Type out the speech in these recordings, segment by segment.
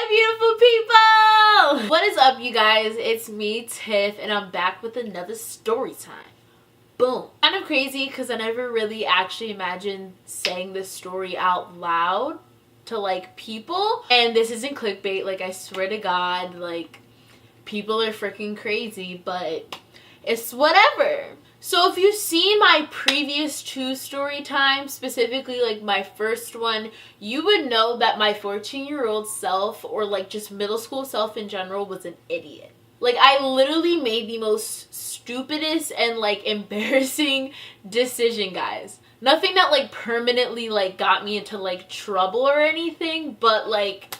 beautiful people! What is up, you guys? It's me, Tiff, and I'm back with another story time. Boom. Kind of crazy because I never really actually imagined saying this story out loud to like people. And this isn't clickbait, like I swear to God, like people are freaking crazy, but it's whatever. So if you've seen my previous two story times, specifically like my first one, you would know that my 14-year-old self, or like just middle school self in general, was an idiot. Like I literally made the most stupidest and like embarrassing decision, guys. Nothing that like permanently like got me into like trouble or anything, but like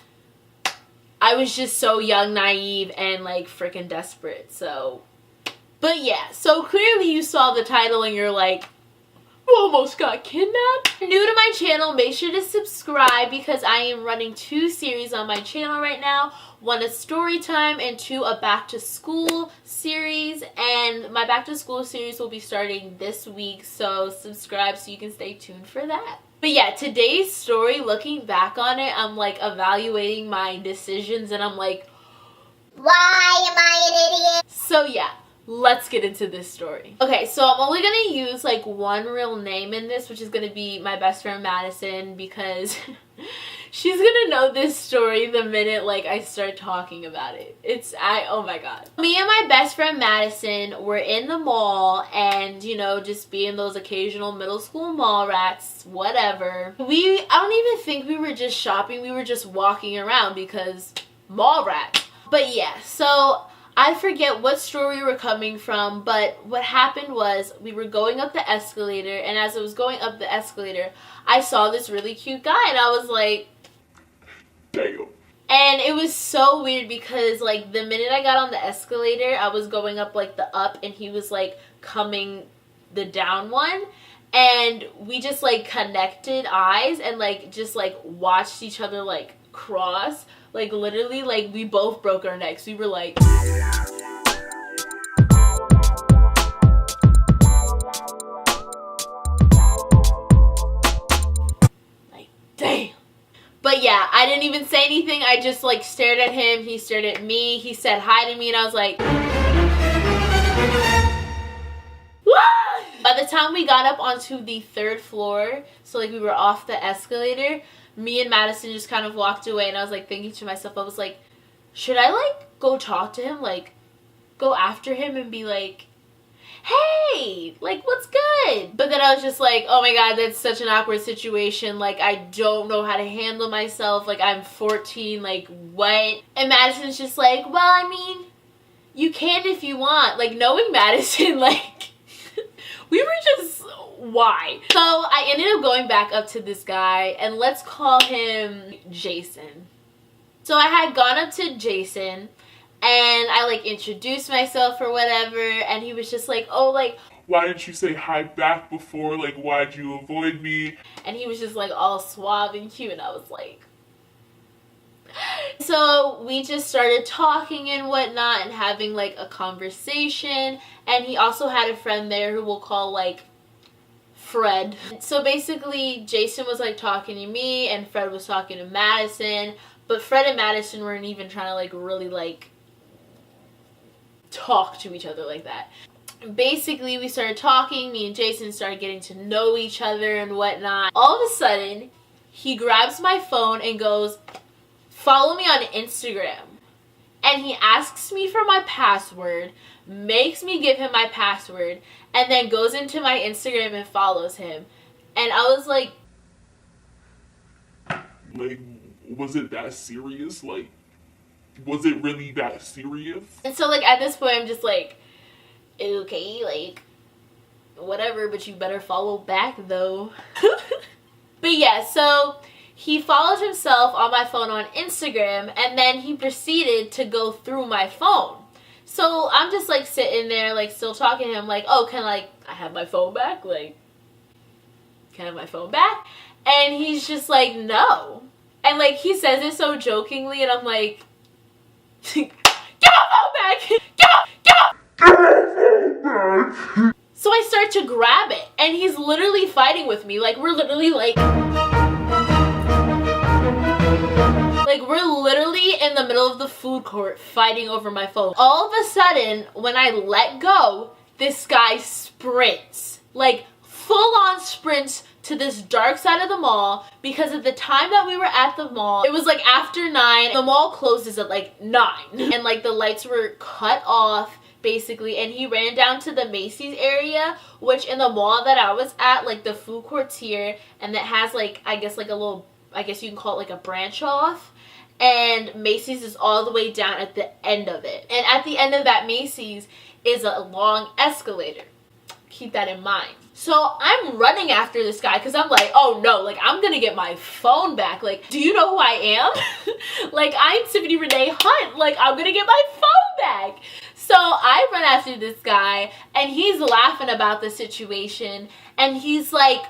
I was just so young, naive, and like freaking desperate. So but yeah, so clearly you saw the title and you're like, almost got kidnapped. New to my channel, make sure to subscribe because I am running two series on my channel right now. One is story time and two a back to school series, and my back to school series will be starting this week, so subscribe so you can stay tuned for that. But yeah, today's story, looking back on it, I'm like evaluating my decisions and I'm like, why am I an idiot? So yeah, let's get into this story. Okay, so I'm only gonna use like one real name in this, which is gonna be my best friend Madison, because she's gonna know this story the minute like I start talking about it. Oh my god. Me and my best friend Madison were in the mall and, you know, just being those occasional middle school mall rats, whatever. I don't even think we were just shopping, we were just walking around because mall rats. But yeah, so I forget what store we were coming from, but what happened was we were going up the escalator, and as I was going up the escalator, I saw this really cute guy, and I was like, damn. And it was so weird because like the minute I got on the escalator, I was going up like the up, and he was like coming the down one, and we just like connected eyes and like just like watched each other like cross. Like literally, like we both broke our necks. We were like, damn. But yeah, I didn't even say anything. I just like stared at him. He stared at me. He said hi to me, and I was like, what? By the time we got up onto the third floor, so like we were off the escalator, me and Madison just kind of walked away, and I was like thinking to myself, I was like, should I like go talk to him, like go after him and be like, hey, like what's good? But then I was just like, oh my god, that's such an awkward situation, like I don't know how to handle myself, like I'm 14, like what? And Madison's just like, well, I mean, you can if you want. Like knowing Madison, like we were just, why? So I ended up going back up to this guy, and let's call him Jason. So I had gone up to Jason, and I like introduced myself or whatever, and he was just like, oh, like, why didn't you say hi back before? Like, why'd you avoid me? And he was just like all suave and cute, and I was like, so we just started talking and whatnot and having like a conversation, and he also had a friend there who we'll call like Fred. So basically Jason was like talking to me and Fred was talking to Madison, but Fred and Madison weren't even trying to like really like talk to each other like that. Basically we started talking, me and Jason started getting to know each other and whatnot. All of a sudden he grabs my phone and goes, follow me on Instagram. And he asks me for my password, makes me give him my password, and then goes into my Instagram and follows him. And I was like, was it that serious? Like, was it really that serious? And so like at this point I'm just like, okay, like whatever, but you better follow back though. But yeah, so he followed himself on my phone on Instagram, and then he proceeded to go through my phone. So I'm just like sitting there like still talking to him like, oh, can I have my phone back? Like, can I have my phone back? And he's just like, no. And like he says it so jokingly, and I'm like, get my phone back! Get my phone back! So I start to grab it, and he's literally fighting with me. Like we're literally like Like, we're literally in the middle of the food court fighting over my phone. All of a sudden, when I let go, this guy sprints. Like, full-on sprints to this dark side of the mall, because at the time that we were at the mall, it was like after 9. The mall closes at like 9. And like the lights were cut off, basically, and he ran down to the Macy's area, which in the mall that I was at, like the food court's here, and that has like, I guess like a little, I guess you can call it like a branch off, and Macy's is all the way down at the end of it. And at the end of that Macy's is a long escalator. Keep that in mind. So I'm running after this guy because I'm like, oh no, like I'm gonna get my phone back. Like, do you know who I am? Like, I'm Tiffany Renee Hunt. Like, I'm gonna get my phone back. So I run after this guy and he's laughing about the situation and he's like,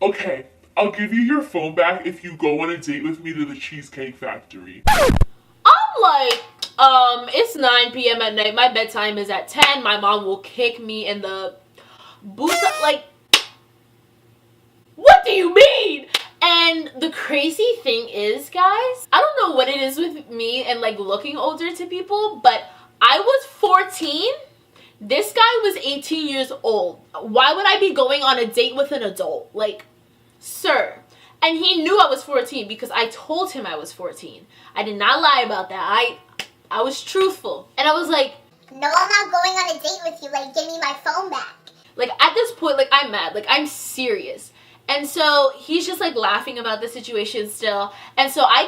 okay, I'll give you your phone back if you go on a date with me to the Cheesecake Factory. I'm like, it's 9 p.m. at night. My bedtime is at 10. My mom will kick me in the boots. Like, what do you mean? And the crazy thing is, guys, I don't know what it is with me and like looking older to people, but I was 14. This guy was 18 years old. Why would I be going on a date with an adult? Like, sir. And he knew I was 14 because I told him I was 14. I did not lie about that. I was truthful. And I was like, no, I'm not going on a date with you. Like, give me my phone back. Like, at this point, like, I'm mad. Like, I'm serious. And so he's just like laughing about the situation still. And so I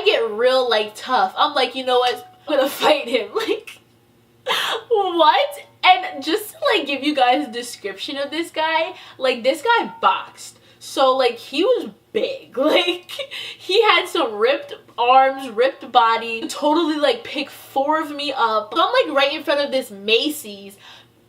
get real like tough. I'm like, you know what? I'm gonna fight him. Like, what? And just to like give you guys a description of this guy, like this guy boxed. So like he was big. Like he had some ripped arms, ripped body, totally like picked 4 of me up. So I'm like right in front of this Macy's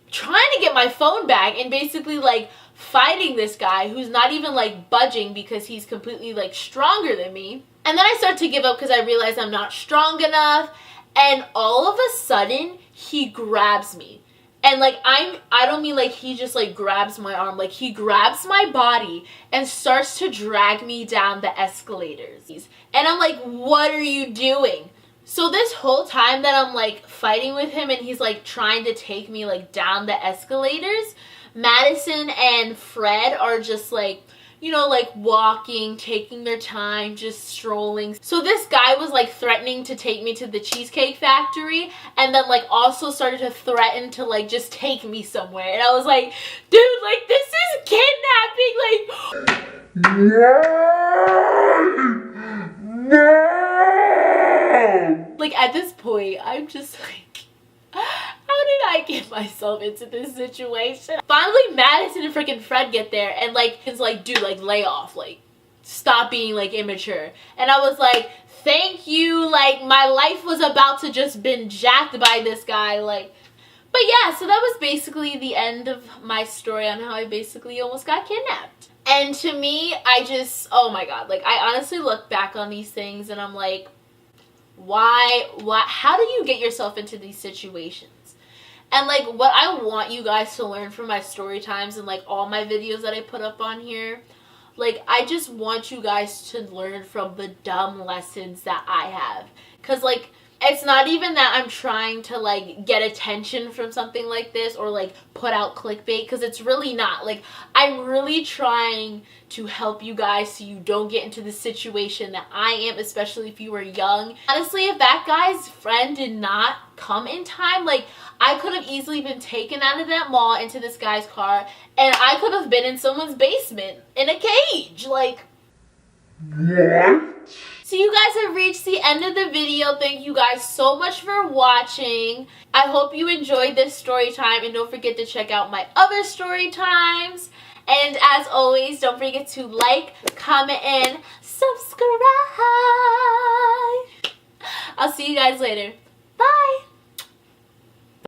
trying to get my phone back and basically like fighting this guy who's not even like budging because he's completely like stronger than me. And then I start to give up because I realize I'm not strong enough, and all of a sudden he grabs me. And like I don't mean like he just like grabs my arm, like he grabs my body and starts to drag me down the escalators. And I'm like, what are you doing? So this whole time that I'm like fighting with him and he's like trying to take me like down the escalators, Madison and Fred are just like, you know, like walking, taking their time, just strolling. So this guy was like threatening to take me to the Cheesecake Factory and then like also started to threaten to like just take me somewhere. And I was like, dude, like this is kidnapping. Like, no! Like at this point, I'm just like, how did I get myself into this situation? Finally, Madison and freaking Fred get there and like it's like, dude, like lay off, like stop being like immature. And I was like, thank you, like my life was about to just been jacked by this guy, like. But yeah, so that was basically the end of my story on how I basically almost got kidnapped. And to me, I just, oh my god, like I honestly look back on these things and I'm like, why, how do you get yourself into these situations? And like what I want you guys to learn from my story times and like all my videos that I put up on here, like I just want you guys to learn from the dumb lessons that I have. Cause like it's not even that I'm trying to like get attention from something like this or like put out clickbait, because it's really not. Like I'm really trying to help you guys so you don't get into the situation that I am, especially if you were young. Honestly, if that guy's friend did not come in time, like I could have easily been taken out of that mall into this guy's car and I could have been in someone's basement in a cage. Like, What? so you guys have reached the end of the video. Thank you guys so much for watching. I hope you enjoyed this story time, and don't forget to check out my other story times. And as always, don't forget to like, comment, and subscribe. I'll see you guys later. Bye.